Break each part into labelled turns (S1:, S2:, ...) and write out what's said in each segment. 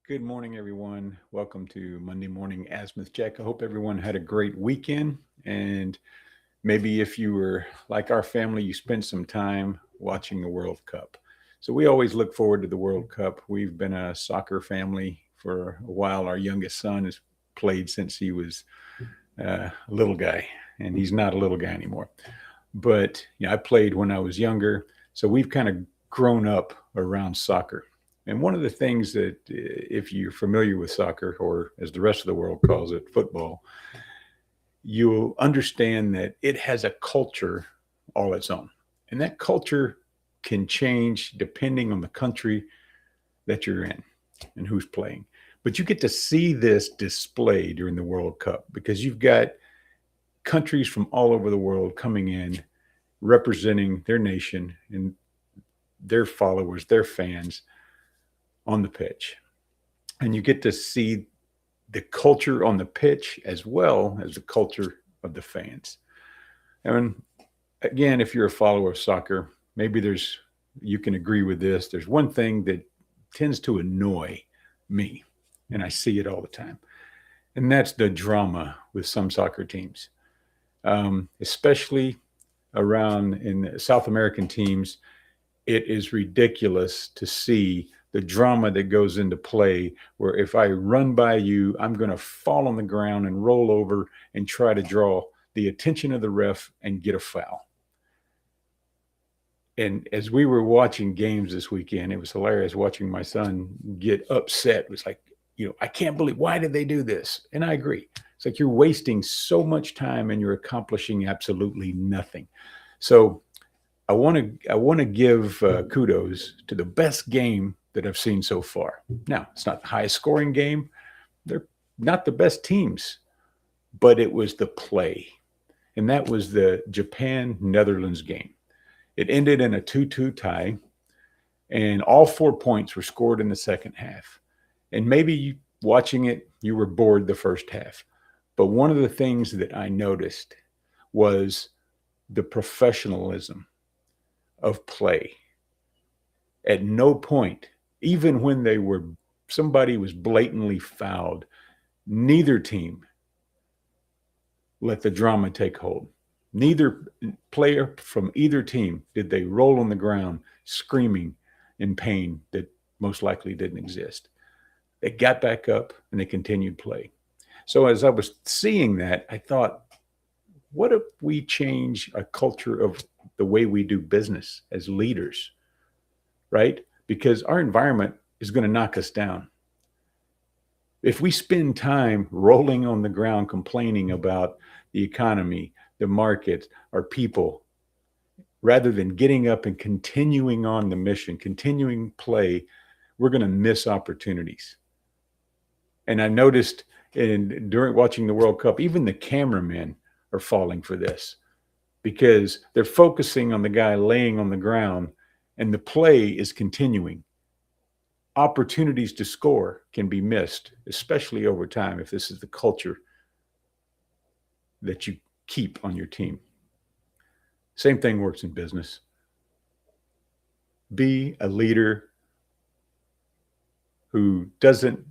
S1: Good morning, everyone. Welcome to Monday Morning Azimuth Check. I hope everyone had a great weekend. And maybe if you were like our family, you spent some time watching the World Cup. So we always look forward to the World Cup. We've been a soccer family for a while. Our youngest son has played since he was a little guy, and he's not a little guy anymore. But I played when I was younger. So we've kind of grown up around soccer. And one of the things that, if you're familiar with soccer, or as the rest of the world calls it, football, you'll understand that it has a culture all its own. And that culture can change depending on the country that you're in and who's playing. But you get to see this display during the World Cup because you've got countries from all over the world coming in, representing their nation and their followers, their fans on the pitch. And you get to see the culture on the pitch as well as the culture of the fans. And again, if you're a follower of soccer, maybe you can agree with this. There's one thing that tends to annoy me, and I see it all the time, and that's the drama with some soccer teams, especially around in South American teams. It is ridiculous to see the drama that goes into play where if I run by you, I'm going to fall on the ground and roll over and try to draw the attention of the ref and get a foul. And as we were watching games this weekend, it was hilarious watching my son get upset. It was like, I can't believe, why did they do this? And I agree. It's like you're wasting so much time and you're accomplishing absolutely nothing. So I want to give kudos to the best game that I've seen so far. Now, it's not the highest scoring game. They're not the best teams, but it was the play. And that was the Japan-Netherlands game. It ended in a 2-2 tie, and all 4 points were scored in the second half. And maybe watching it, you were bored the first half. But one of the things that I noticed was the professionalism of play. At no point, even when somebody was blatantly fouled, neither team let the drama take hold. Neither player from either team did they roll on the ground screaming in pain that most likely didn't exist. They got back up and they continued play. So as I was seeing that, I thought, what if we change a culture of the way we do business as leaders, right? Because our environment is going to knock us down. If we spend time rolling on the ground complaining about the economy, the market, our people, rather than getting up and continuing on the mission, continuing play, we're going to miss opportunities. And I noticed during watching the World Cup, even the cameramen are falling for this because they're focusing on the guy laying on the ground and the play is continuing. Opportunities to score can be missed, especially over time, if this is the culture that you keep on your team. Same thing works in business. Be a leader who doesn't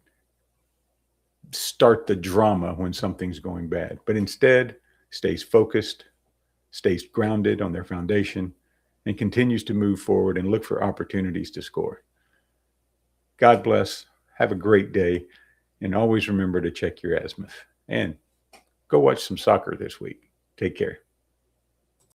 S1: start the drama when something's going bad, but instead stays focused, stays grounded on their foundation, and continues to move forward and look for opportunities to score. God bless. Have a great day. And always remember to check your azimuth. And go watch some soccer this week. Take care.